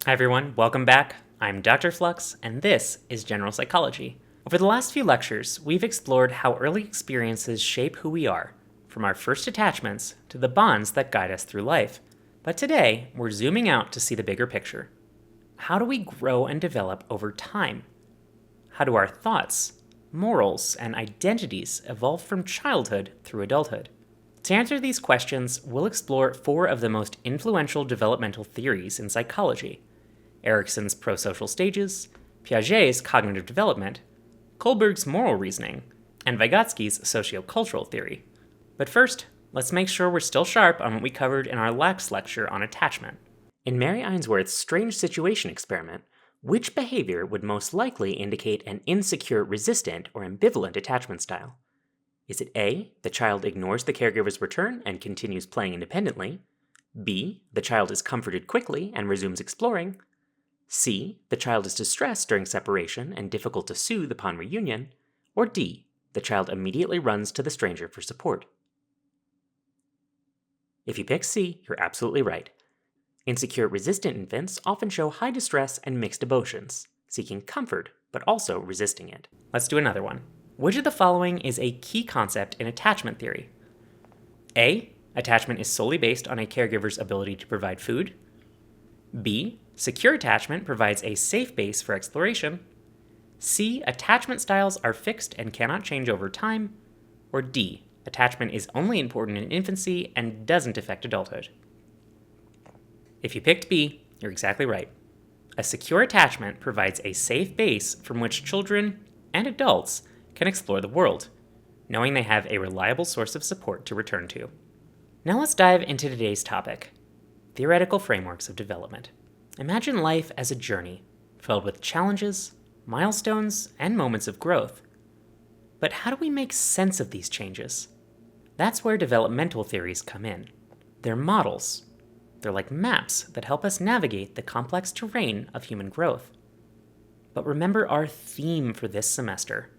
Hi everyone, welcome back. I'm Dr. Flux, and this is General Psychology. Over the last few lectures, we've explored how early experiences shape who we are, from our first attachments to the bonds that guide us through life. But today, we're zooming out to see the bigger picture. How do we grow and develop over time? How do our thoughts, morals, and identities evolve from childhood through adulthood? To answer these questions, we'll explore four of the most influential developmental theories in psychology: Erikson's prosocial stages, Piaget's cognitive development, Kohlberg's moral reasoning, and Vygotsky's sociocultural theory. But first, let's make sure we're still sharp on what we covered in our last lecture on attachment. In Mary Ainsworth's strange situation experiment, which behavior would most likely indicate an insecure, resistant, or ambivalent attachment style? Is it A, the child ignores the caregiver's return and continues playing independently? B, the child is comforted quickly and resumes exploring? C, the child is distressed during separation and difficult to soothe upon reunion? Or D, the child immediately runs to the stranger for support? If you pick C, you're absolutely right. Insecure, resistant infants often show high distress and mixed emotions, seeking comfort, but also resisting it. Let's do another one. Which of the following is a key concept in attachment theory? A, attachment is solely based on a caregiver's ability to provide food. B, secure attachment provides a safe base for exploration. C, attachment styles are fixed and cannot change over time. Or D, attachment is only important in infancy and doesn't affect adulthood. If you picked B, you're exactly right. A secure attachment provides a safe base from which children and adults can explore the world, knowing they have a reliable source of support to return to. Now let's dive into today's topic: theoretical frameworks of development. Imagine life as a journey filled with challenges, milestones, and moments of growth. But how do we make sense of these changes? That's where developmental theories come in. They're models. They're like maps that help us navigate the complex terrain of human growth. But remember our theme for this semester.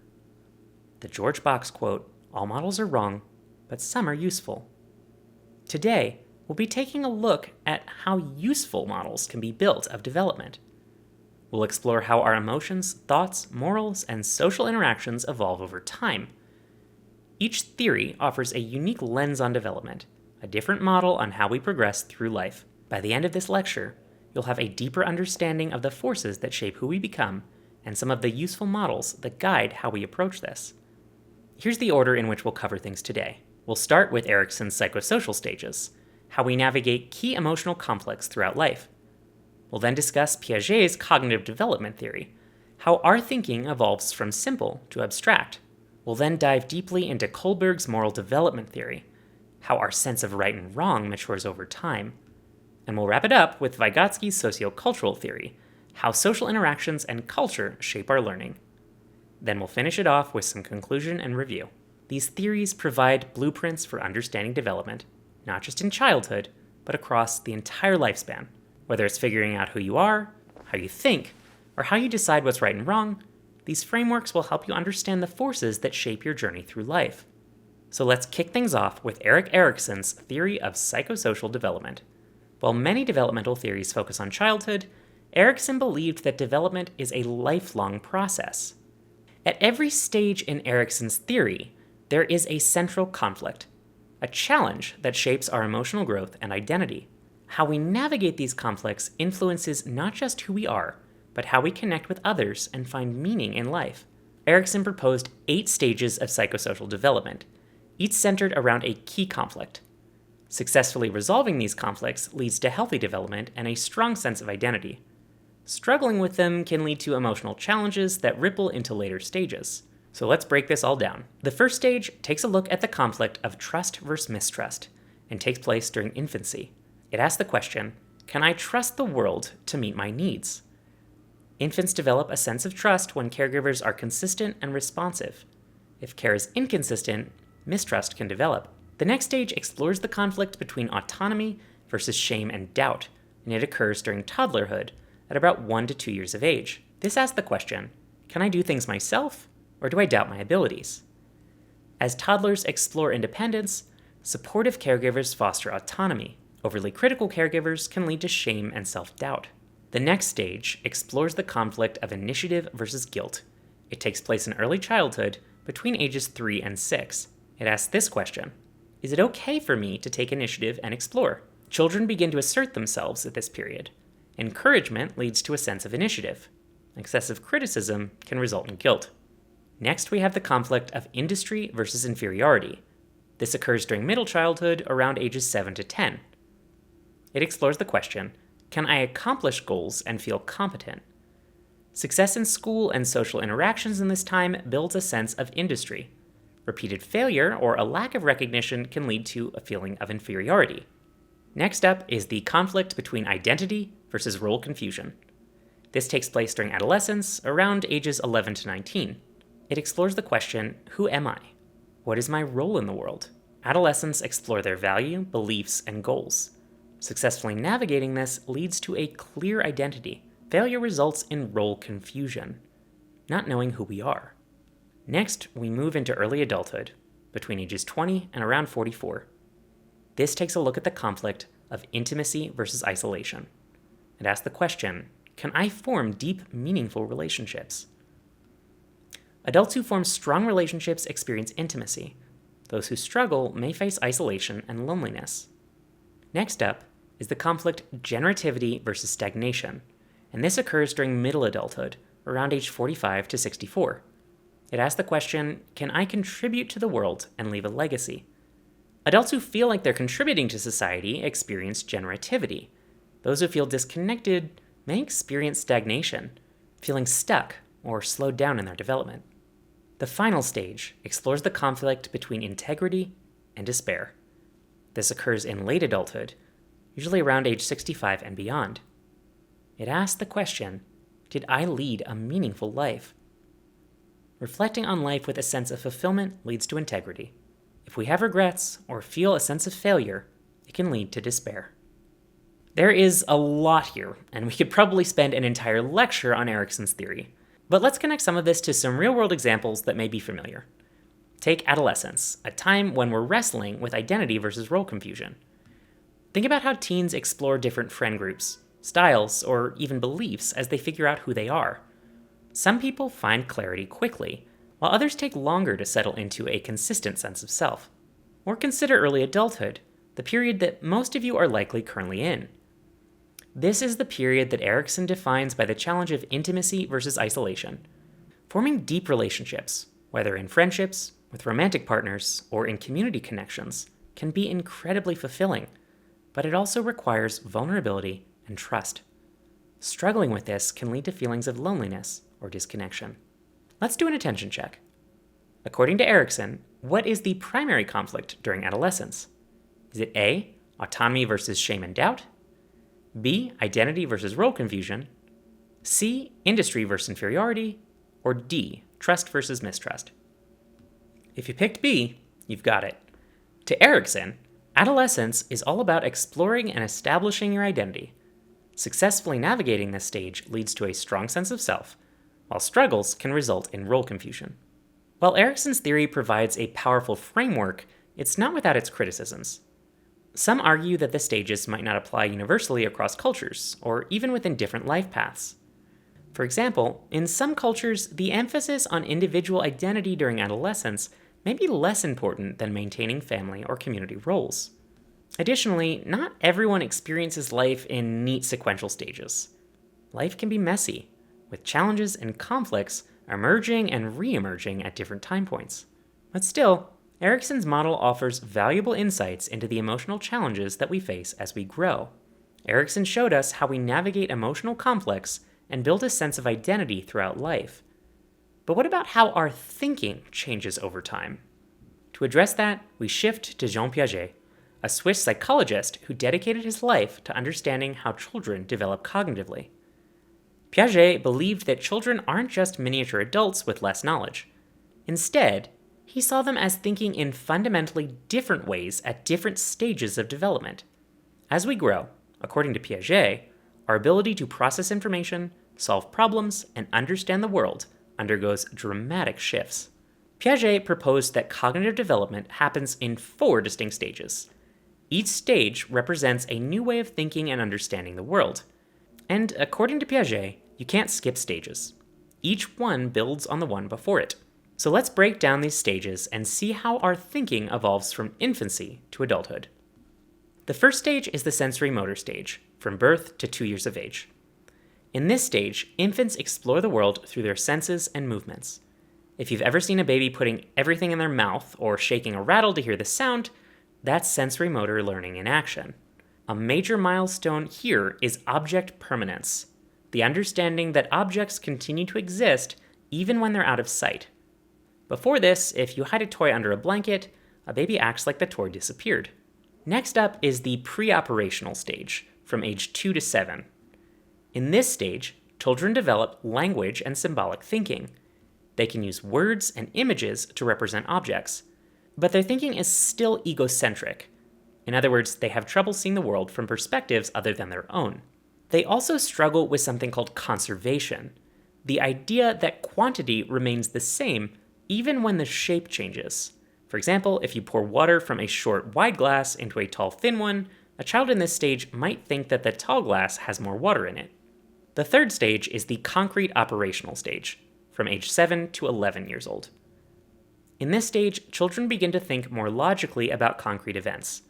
The George Box quote, "All models are wrong, but some are useful." Today, we'll be taking a look at how useful models can be built of development. We'll explore how our emotions, thoughts, morals, and social interactions evolve over time. Each theory offers a unique lens on development, a different model on how we progress through life. By the end of this lecture, you'll have a deeper understanding of the forces that shape who we become and some of the useful models that guide how we approach this. Here's the order in which we'll cover things today. We'll start with Erikson's psychosocial stages, how we navigate key emotional conflicts throughout life. We'll then discuss Piaget's cognitive development theory, how our thinking evolves from simple to abstract. We'll then dive deeply into Kohlberg's moral development theory, how our sense of right and wrong matures over time. And we'll wrap it up with Vygotsky's sociocultural theory, how social interactions and culture shape our learning. Then we'll finish it off with some conclusion and review. These theories provide blueprints for understanding development, not just in childhood, but across the entire lifespan. Whether it's figuring out who you are, how you think, or how you decide what's right and wrong, these frameworks will help you understand the forces that shape your journey through life. So let's kick things off with Erik Erikson's theory of psychosocial development. While many developmental theories focus on childhood, Erikson believed that development is a lifelong process. At every stage in Erikson's theory, there is a central conflict, a challenge that shapes our emotional growth and identity. How we navigate these conflicts influences not just who we are, but how we connect with others and find meaning in life. Erikson proposed 8 stages of psychosocial development, each centered around a key conflict. Successfully resolving these conflicts leads to healthy development and a strong sense of identity. Struggling with them can lead to emotional challenges that ripple into later stages. So let's break this all down. The first stage takes a look at the conflict of trust versus mistrust and takes place during infancy. It asks the question, can I trust the world to meet my needs? Infants develop a sense of trust when caregivers are consistent and responsive. If care is inconsistent, mistrust can develop. The next stage explores the conflict between autonomy versus shame and doubt, and it occurs during toddlerhood at about 1 to 2 years of age. This asks the question, can I do things myself, or do I doubt my abilities? As toddlers explore independence, supportive caregivers foster autonomy. Overly critical caregivers can lead to shame and self-doubt. The next stage explores the conflict of initiative versus guilt. It takes place in early childhood, between ages 3 and 6. It asks this question: is it okay for me to take initiative and explore? Children begin to assert themselves at this period. Encouragement leads to a sense of initiative. Excessive criticism can result in guilt. Next, we have the conflict of industry versus inferiority. This occurs during middle childhood, around ages 7 to 10. It explores the question: can I accomplish goals and feel competent? Success in school and social interactions in this time builds a sense of industry. Repeated failure or a lack of recognition can lead to a feeling of inferiority. Next up is the conflict between identity versus role confusion. This takes place during adolescence, around ages 11 to 19. It explores the question: who am I? What is my role in the world? Adolescents explore their value, beliefs, and goals. Successfully navigating this leads to a clear identity. Failure results in role confusion, not knowing who we are. Next, we move into early adulthood, between ages 20 and around 44. This takes a look at the conflict of intimacy versus isolation. It asks the question: can I form deep, meaningful relationships? Adults who form strong relationships experience intimacy. Those who struggle may face isolation and loneliness. Next up is the conflict generativity versus stagnation, and this occurs during middle adulthood, around age 45 to 64. It asks the question: can I contribute to the world and leave a legacy? Adults who feel like they're contributing to society experience generativity. Those who feel disconnected may experience stagnation, feeling stuck or slowed down in their development. The final stage explores the conflict between integrity and despair. This occurs in late adulthood, usually around age 65 and beyond. It asks the question: did I lead a meaningful life? Reflecting on life with a sense of fulfillment leads to integrity. If we have regrets or feel a sense of failure, it can lead to despair. There is a lot here, and we could probably spend an entire lecture on Erikson's theory. But let's connect some of this to some real-world examples that may be familiar. Take adolescence, a time when we're wrestling with identity versus role confusion. Think about how teens explore different friend groups, styles, or even beliefs as they figure out who they are. Some people find clarity quickly, while others take longer to settle into a consistent sense of self. Or consider early adulthood, the period that most of you are likely currently in. This is the period that Erikson defines by the challenge of intimacy versus isolation. Forming deep relationships, whether in friendships, with romantic partners, or in community connections, can be incredibly fulfilling, but it also requires vulnerability and trust. Struggling with this can lead to feelings of loneliness or disconnection. Let's do an attention check. According to Erikson, what is the primary conflict during adolescence? Is it A, autonomy versus shame and doubt? B, identity versus role confusion? C, industry versus inferiority? Or D, trust versus mistrust? If you picked B, you've got it. To Erikson, adolescence is all about exploring and establishing your identity. Successfully navigating this stage leads to a strong sense of self, while struggles can result in role confusion. While Erikson's theory provides a powerful framework, it's not without its criticisms. Some argue that the stages might not apply universally across cultures, or even within different life paths. For example, in some cultures, the emphasis on individual identity during adolescence may be less important than maintaining family or community roles. Additionally, not everyone experiences life in neat sequential stages. Life can be messy, with challenges and conflicts emerging and re-emerging at different time points. But still, Erikson's model offers valuable insights into the emotional challenges that we face as we grow. Erikson showed us how we navigate emotional conflicts and build a sense of identity throughout life. But what about how our thinking changes over time? To address that, we shift to Jean Piaget, a Swiss psychologist who dedicated his life to understanding how children develop cognitively. Piaget believed that children aren't just miniature adults with less knowledge. Instead, he saw them as thinking in fundamentally different ways at different stages of development. As we grow, according to Piaget, our ability to process information, solve problems, and understand the world undergoes dramatic shifts. Piaget proposed that cognitive development happens in 4 distinct stages. Each stage represents a new way of thinking and understanding the world. And according to Piaget, you can't skip stages. Each one builds on the one before it. So let's break down these stages and see how our thinking evolves from infancy to adulthood. The first stage is the sensory motor stage, from birth to 2 years of age. In this stage, infants explore the world through their senses and movements. If you've ever seen a baby putting everything in their mouth or shaking a rattle to hear the sound, that's sensory motor learning in action. A major milestone here is object permanence, the understanding that objects continue to exist even when they're out of sight. Before this, if you hide a toy under a blanket, a baby acts like the toy disappeared. Next up is the pre-operational stage, from age 2 to 7. In this stage, children develop language and symbolic thinking. They can use words and images to represent objects, but their thinking is still egocentric. In other words, they have trouble seeing the world from perspectives other than their own. They also struggle with something called conservation, the idea that quantity remains the same even when the shape changes. For example, if you pour water from a short, wide glass into a tall, thin one, a child in this stage might think that the tall glass has more water in it. The third stage is the concrete operational stage, from age 7 to 11 years old. In this stage, children begin to think more logically about concrete events.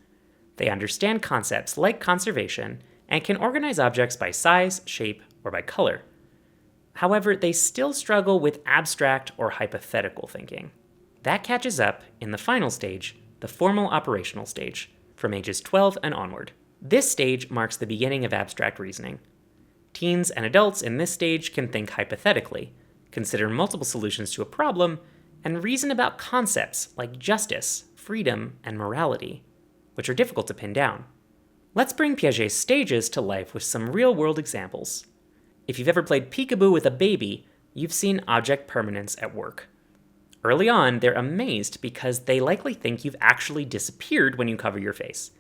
They understand concepts like conservation and can organize objects by size, shape, or by color. However, they still struggle with abstract or hypothetical thinking. That catches up in the final stage, the formal operational stage, from ages 12 and onward. This stage marks the beginning of abstract reasoning. Teens and adults in this stage can think hypothetically, consider multiple solutions to a problem, and reason about concepts like justice, freedom, and morality, which are difficult to pin down. Let's bring Piaget's stages to life with some real-world examples. If you've ever played peekaboo with a baby, you've seen object permanence at work. Early on, they're amazed because they likely think you've actually disappeared when you cover your face.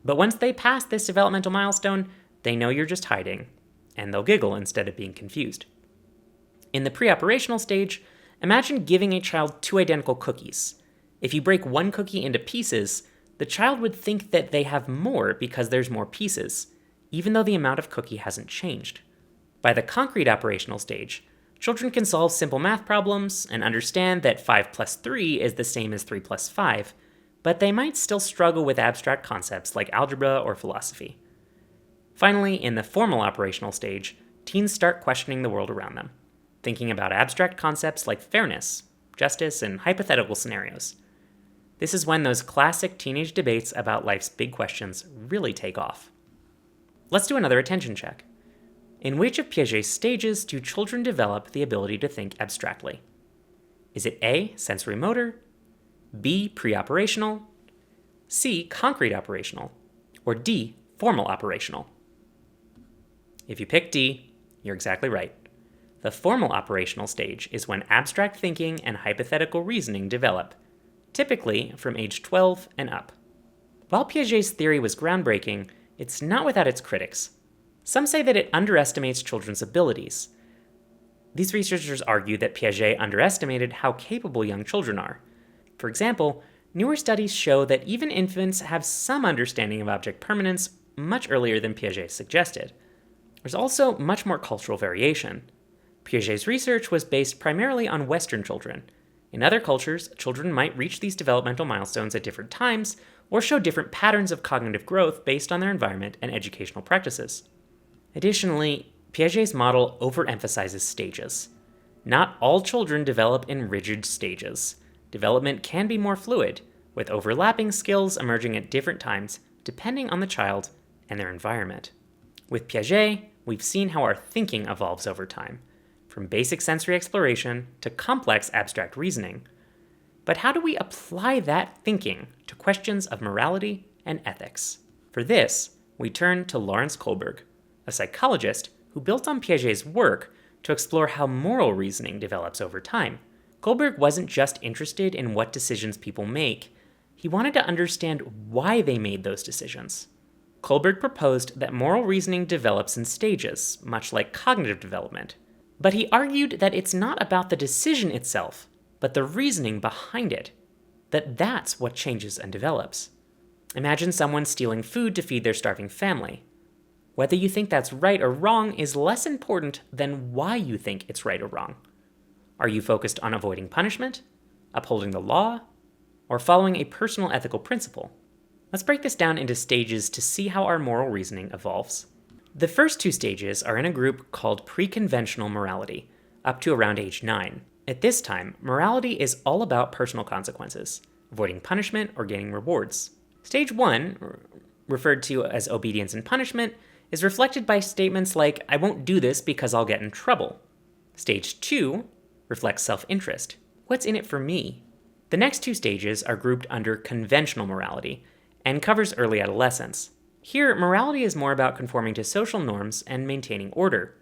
But once they pass this developmental milestone, they know you're just hiding, and they'll giggle instead of being confused. In the pre-operational stage, imagine giving a child 2 identical cookies. If you break one cookie into pieces, the child would think that they have more because there's more pieces, even though the amount of cookie hasn't changed. By the concrete operational stage, children can solve simple math problems and understand that 5 plus 3 is the same as 3 plus 5, but they might still struggle with abstract concepts like algebra or philosophy. Finally, in the formal operational stage, teens start questioning the world around them, thinking about abstract concepts like fairness, justice, and hypothetical scenarios. This is when those classic teenage debates about life's big questions really take off. Let's do another attention check. In which of Piaget's stages do children develop the ability to think abstractly? Is it A, sensory motor, B, pre-operational, C, concrete operational, or D, formal operational? If you pick D, you're exactly right. The formal operational stage is when abstract thinking and hypothetical reasoning develop, typically from age 12 and up. While Piaget's theory was groundbreaking, it's not without its critics. Some say that it underestimates children's abilities. These researchers argue that Piaget underestimated how capable young children are. For example, newer studies show that even infants have some understanding of object permanence much earlier than Piaget suggested. There's also much more cultural variation. Piaget's research was based primarily on Western children. In other cultures, children might reach these developmental milestones at different times or show different patterns of cognitive growth based on their environment and educational practices. Additionally, Piaget's model overemphasizes stages. Not all children develop in rigid stages. Development can be more fluid, with overlapping skills emerging at different times depending on the child and their environment. With Piaget, we've seen how our thinking evolves over time, from basic sensory exploration to complex abstract reasoning. But how do we apply that thinking to questions of morality and ethics? For this, we turn to Lawrence Kohlberg, a psychologist who built on Piaget's work to explore how moral reasoning develops over time. Kohlberg wasn't just interested in what decisions people make, he wanted to understand why they made those decisions. Kohlberg proposed that moral reasoning develops in stages, much like cognitive development. But he argued that it's not about the decision itself, but the reasoning behind it, that's what changes and develops. Imagine someone stealing food to feed their starving family. Whether you think that's right or wrong is less important than why you think it's right or wrong. Are you focused on avoiding punishment, upholding the law, or following a personal ethical principle? Let's break this down into stages to see how our moral reasoning evolves. The first two stages are in a group called pre-conventional morality, up to around age 9. At this time, morality is all about personal consequences, avoiding punishment or gaining rewards. Stage 1, referred to as obedience and punishment, is reflected by statements like, I won't do this because I'll get in trouble. Stage 2 reflects self-interest. What's in it for me? The next two stages are grouped under conventional morality and covers early adolescence. Here, morality is more about conforming to social norms and maintaining order.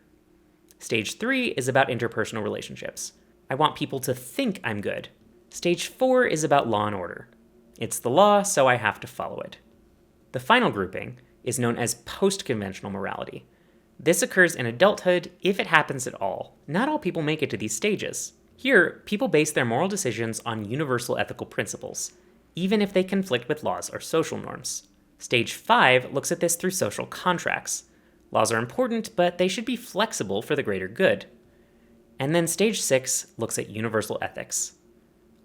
Stage 3 is about interpersonal relationships. I want people to think I'm good. Stage 4 is about law and order. It's the law, so I have to follow it. The final grouping is known as post-conventional morality. This occurs in adulthood if it happens at all. Not all people make it to these stages. Here, people base their moral decisions on universal ethical principles, even if they conflict with laws or social norms. Stage 5 looks at this through social contracts. Laws are important, but they should be flexible for the greater good. And then Stage 6 looks at universal ethics.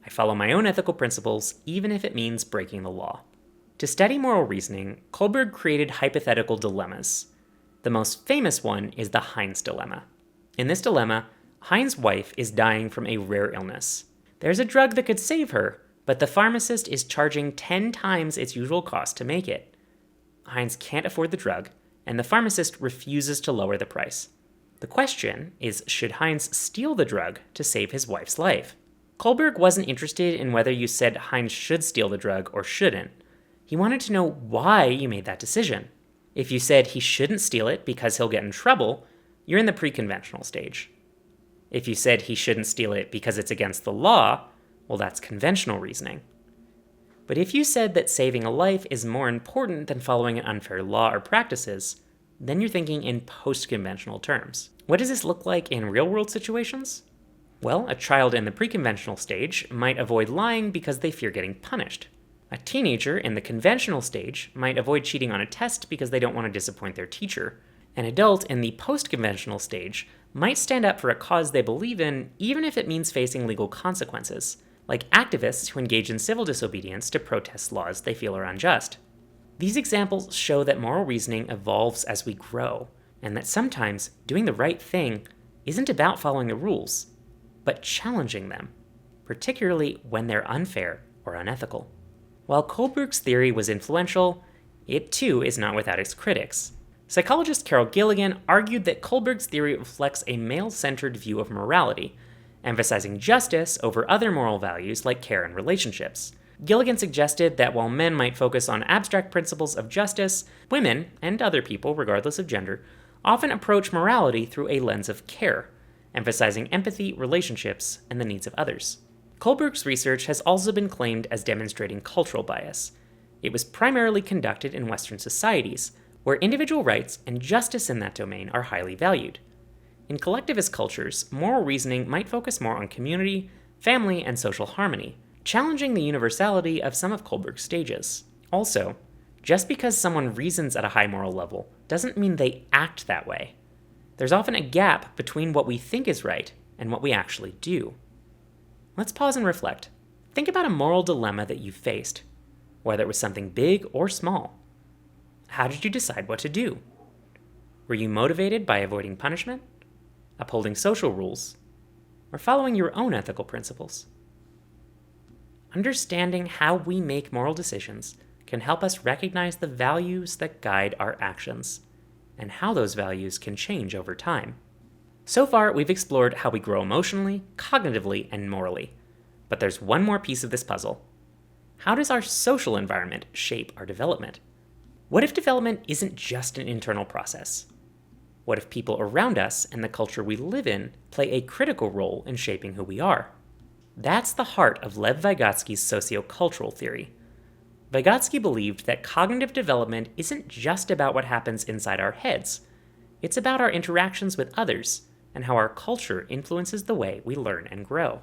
I follow my own ethical principles, even if it means breaking the law. To study moral reasoning, Kohlberg created hypothetical dilemmas. The most famous one is the Heinz dilemma. In this dilemma, Heinz's wife is dying from a rare illness. There's a drug that could save her, but the pharmacist is charging 10 times its usual cost to make it. Heinz can't afford the drug, and the pharmacist refuses to lower the price. The question is, should Heinz steal the drug to save his wife's life? Kohlberg wasn't interested in whether you said Heinz should steal the drug or shouldn't. He wanted to know why you made that decision. If you said he shouldn't steal it because he'll get in trouble, you're in the pre-conventional stage. If you said he shouldn't steal it because it's against the law, well, that's conventional reasoning. But if you said that saving a life is more important than following an unfair law or practices, then you're thinking in post-conventional terms. What does this look like in real-world situations? Well, a child in the pre-conventional stage might avoid lying because they fear getting punished. A teenager in the conventional stage might avoid cheating on a test because they don't want to disappoint their teacher. An adult in the post-conventional stage might stand up for a cause they believe in, even if it means facing legal consequences, like activists who engage in civil disobedience to protest laws they feel are unjust. These examples show that moral reasoning evolves as we grow, and that sometimes doing the right thing isn't about following the rules, but challenging them, particularly when they're unfair or unethical. While Kohlberg's theory was influential, it too is not without its critics. Psychologist Carol Gilligan argued that Kohlberg's theory reflects a male-centered view of morality, emphasizing justice over other moral values like care and relationships. Gilligan suggested that while men might focus on abstract principles of justice, women, and other people, regardless of gender, often approach morality through a lens of care, emphasizing empathy, relationships, and the needs of others. Kohlberg's research has also been claimed as demonstrating cultural bias. It was primarily conducted in Western societies, where individual rights and justice in that domain are highly valued. In collectivist cultures, moral reasoning might focus more on community, family, and social harmony, challenging the universality of some of Kohlberg's stages. Also, just because someone reasons at a high moral level doesn't mean they act that way. There's often a gap between what we think is right and what we actually do. Let's pause and reflect. Think about a moral dilemma that you faced, whether it was something big or small. How did you decide what to do? Were you motivated by avoiding punishment, upholding social rules, or following your own ethical principles? Understanding how we make moral decisions can help us recognize the values that guide our actions, and how those values can change over time. So far, we've explored how we grow emotionally, cognitively, and morally. But there's one more piece of this puzzle. How does our social environment shape our development? What if development isn't just an internal process? What if people around us and the culture we live in play a critical role in shaping who we are? That's the heart of Lev Vygotsky's sociocultural theory. Vygotsky believed that cognitive development isn't just about what happens inside our heads. It's about our interactions with others and how our culture influences the way we learn and grow.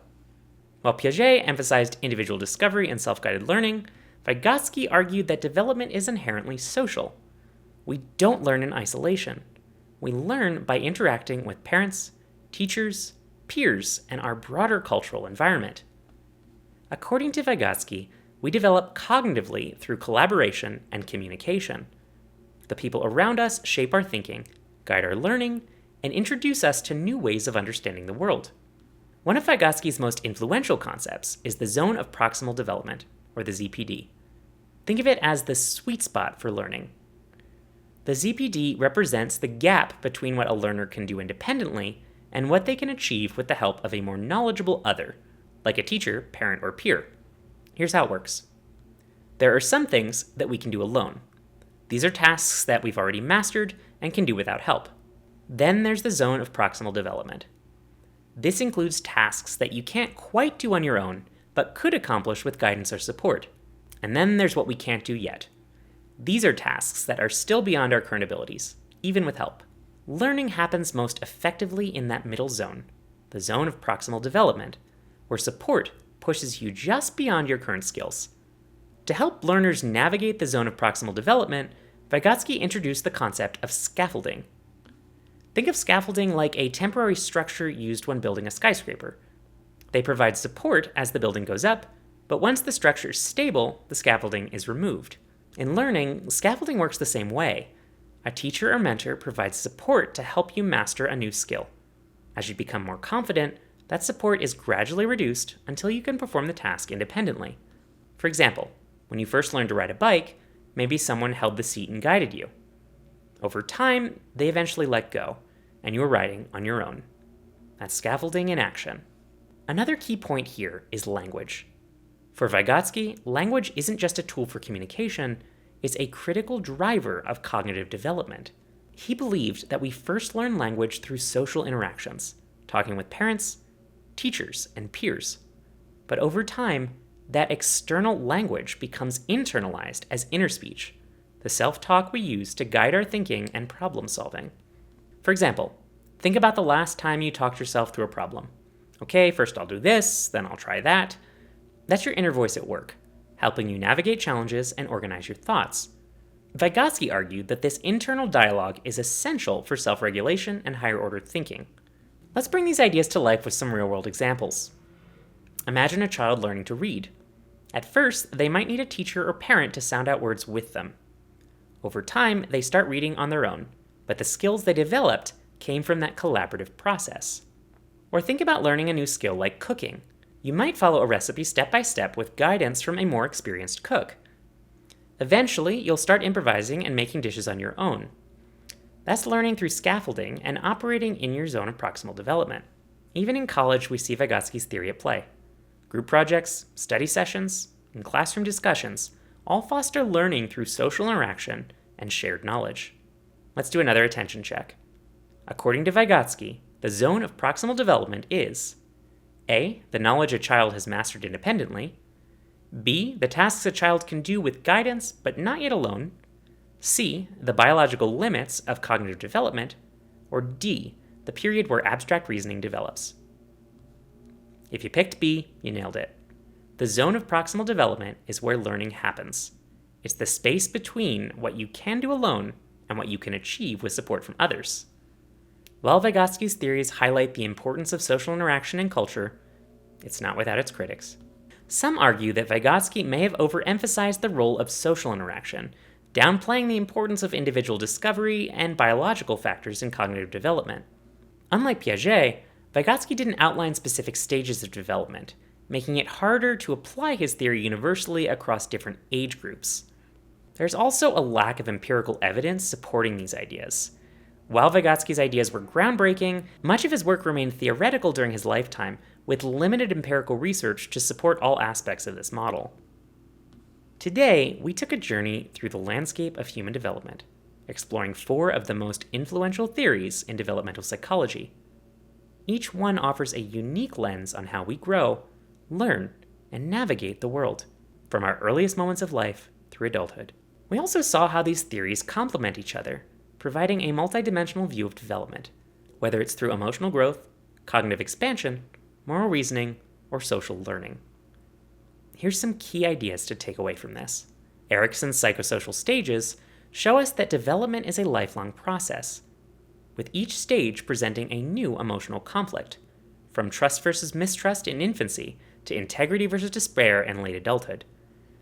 While Piaget emphasized individual discovery and self-guided learning, Vygotsky argued that development is inherently social. We don't learn in isolation. We learn by interacting with parents, teachers, peers, and our broader cultural environment. According to Vygotsky, we develop cognitively through collaboration and communication. The people around us shape our thinking, guide our learning, and introduce us to new ways of understanding the world. One of Vygotsky's most influential concepts is the zone of proximal development, or the ZPD. Think of it as the sweet spot for learning. The ZPD represents the gap between what a learner can do independently and what they can achieve with the help of a more knowledgeable other, like a teacher, parent, or peer. Here's how it works. There are some things that we can do alone. These are tasks that we've already mastered and can do without help. Then there's the zone of proximal development. This includes tasks that you can't quite do on your own, but could accomplish with guidance or support. And then there's what we can't do yet. These are tasks that are still beyond our current abilities, even with help. Learning happens most effectively in that middle zone, the zone of proximal development, where support pushes you just beyond your current skills. To help learners navigate the zone of proximal development, Vygotsky introduced the concept of scaffolding. Think of scaffolding like a temporary structure used when building a skyscraper. They provide support as the building goes up, but once the structure is stable, the scaffolding is removed. In learning, scaffolding works the same way. A teacher or mentor provides support to help you master a new skill. As you become more confident, that support is gradually reduced until you can perform the task independently. For example, when you first learned to ride a bike, maybe someone held the seat and guided you. Over time, they eventually let go, and you are riding on your own. That's scaffolding in action. Another key point here is language. For Vygotsky, language isn't just a tool for communication, it's a critical driver of cognitive development. He believed that we first learn language through social interactions, talking with parents, teachers, and peers. But over time, that external language becomes internalized as inner speech, the self-talk we use to guide our thinking and problem solving. For example, think about the last time you talked yourself through a problem. Okay, first I'll do this, then I'll try that. That's your inner voice at work, helping you navigate challenges and organize your thoughts. Vygotsky argued that this internal dialogue is essential for self-regulation and higher-order thinking. Let's bring these ideas to life with some real-world examples. Imagine a child learning to read. At first, they might need a teacher or parent to sound out words with them. Over time, they start reading on their own, but the skills they developed came from that collaborative process. Or think about learning a new skill like cooking. You might follow a recipe step by step with guidance from a more experienced cook. Eventually, you'll start improvising and making dishes on your own. That's learning through scaffolding and operating in your zone of proximal development. Even in college, we see Vygotsky's theory at play. Group projects, study sessions, and classroom discussions all foster learning through social interaction and shared knowledge. Let's do another attention check. According to Vygotsky, the zone of proximal development is A. The knowledge a child has mastered independently. B. The tasks a child can do with guidance but not yet alone. C. The biological limits of cognitive development. Or D. The period where abstract reasoning develops. If you picked B, you nailed it. The zone of proximal development is where learning happens. It's the space between what you can do alone and what you can achieve with support from others. While Vygotsky's theories highlight the importance of social interaction and culture, it's not without its critics. Some argue that Vygotsky may have overemphasized the role of social interaction, downplaying the importance of individual discovery and biological factors in cognitive development. Unlike Piaget, Vygotsky didn't outline specific stages of development, making it harder to apply his theory universally across different age groups. There's also a lack of empirical evidence supporting these ideas. While Vygotsky's ideas were groundbreaking, much of his work remained theoretical during his lifetime, with limited empirical research to support all aspects of this model. Today, we took a journey through the landscape of human development, exploring 4 of the most influential theories in developmental psychology. Each one offers a unique lens on how we grow, learn, and navigate the world, from our earliest moments of life through adulthood. We also saw how these theories complement each other, providing a multidimensional view of development, whether it's through emotional growth, cognitive expansion, moral reasoning, or social learning. Here's some key ideas to take away from this. Erikson's psychosocial stages show us that development is a lifelong process, with each stage presenting a new emotional conflict, from trust versus mistrust in infancy to integrity versus despair in late adulthood.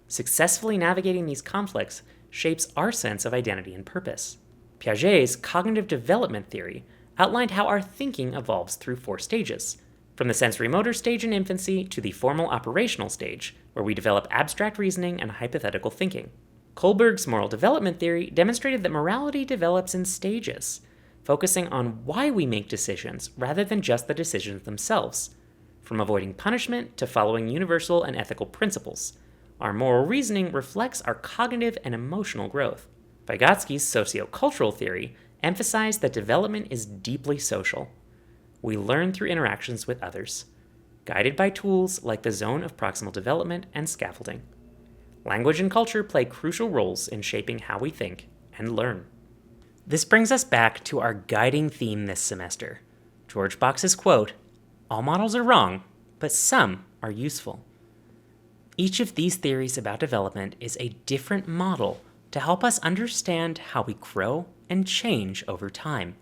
Successfully navigating these conflicts shapes our sense of identity and purpose. Piaget's cognitive development theory outlined how our thinking evolves through 4 stages, from the sensory motor stage in infancy to the formal operational stage, where we develop abstract reasoning and hypothetical thinking. Kohlberg's moral development theory demonstrated that morality develops in stages, focusing on why we make decisions rather than just the decisions themselves. From avoiding punishment to following universal and ethical principles, our moral reasoning reflects our cognitive and emotional growth. Vygotsky's sociocultural theory emphasized that development is deeply social. We learn through interactions with others, guided by tools like the zone of proximal development and scaffolding. Language and culture play crucial roles in shaping how we think and learn. This brings us back to our guiding theme this semester. George Box's quote, "All models are wrong, but some are useful." Each of these theories about development is a different model to help us understand how we grow and change over time.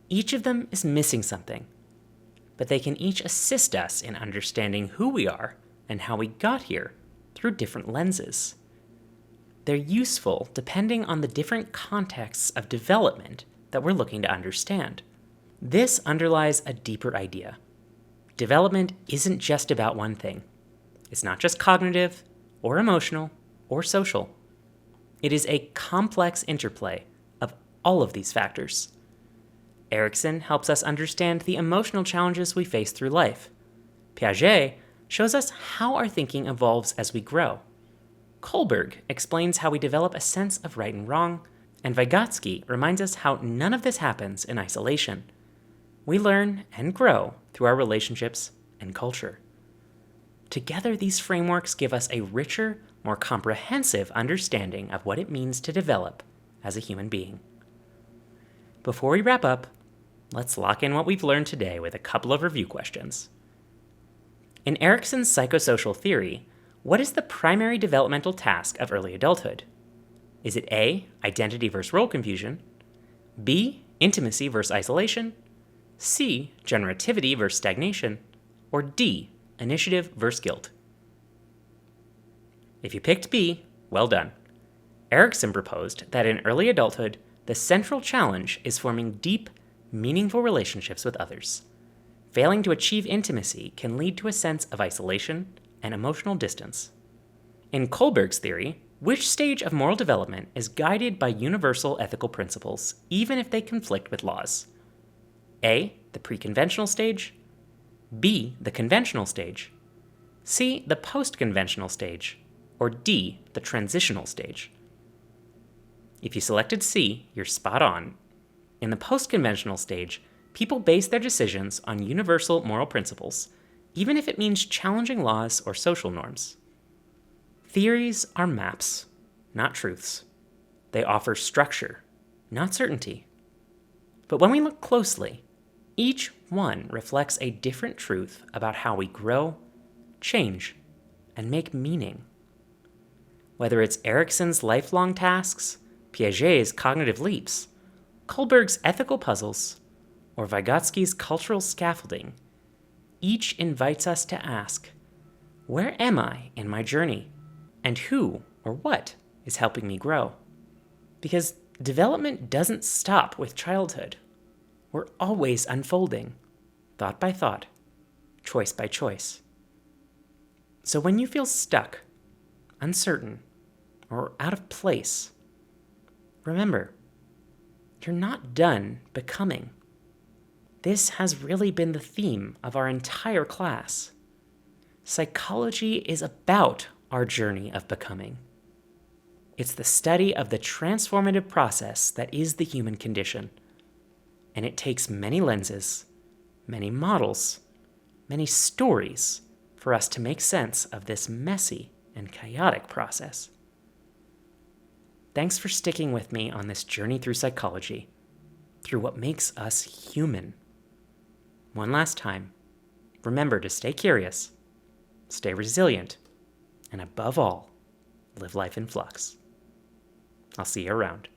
Each of them is missing something, but they can each assist us in understanding who we are and how we got here through different lenses. They're useful depending on the different contexts of development that we're looking to understand. This underlies a deeper idea. Development isn't just about one thing. It's not just cognitive, or emotional, or social. It is a complex interplay of all of these factors. Erikson helps us understand the emotional challenges we face through life. Piaget shows us how our thinking evolves as we grow. Kohlberg explains how we develop a sense of right and wrong, and Vygotsky reminds us how none of this happens in isolation. We learn and grow through our relationships and culture. Together, these frameworks give us a richer, more comprehensive understanding of what it means to develop as a human being. Before we wrap up, let's lock in what we've learned today with a couple of review questions. In Erikson's psychosocial theory, what is the primary developmental task of early adulthood? Is it A, identity versus role confusion, B, intimacy versus isolation, C, generativity versus stagnation, or D, initiative versus guilt? If you picked B, well done. Erikson proposed that in early adulthood, the central challenge is forming deep, meaningful relationships with others. Failing to achieve intimacy can lead to a sense of isolation and emotional distance. In Kohlberg's theory, which stage of moral development is guided by universal ethical principles, even if they conflict with laws? A, the pre-conventional stage, B, the conventional stage, C, the post-conventional stage, or D, the transitional stage? If you selected C, you're spot on. In the post-conventional stage, people base their decisions on universal moral principles, even if it means challenging laws or social norms. Theories are maps, not truths. They offer structure, not certainty. But when we look closely, each one reflects a different truth about how we grow, change, and make meaning. Whether it's Erikson's lifelong tasks, Piaget's cognitive leaps, Kohlberg's ethical puzzles, or Vygotsky's cultural scaffolding, each invites us to ask, where am I in my journey? And who or what is helping me grow? Because development doesn't stop with childhood. We're always unfolding, thought by thought, choice by choice. So when you feel stuck, uncertain, or out of place, remember, you're not done becoming. This has really been the theme of our entire class. Psychology is about our journey of becoming. It's the study of the transformative process that is the human condition. And it takes many lenses, many models, many stories for us to make sense of this messy and chaotic process. Thanks for sticking with me on this journey through psychology, through what makes us human. One last time, remember to stay curious, stay resilient, and above all, live life in flux. I'll see you around.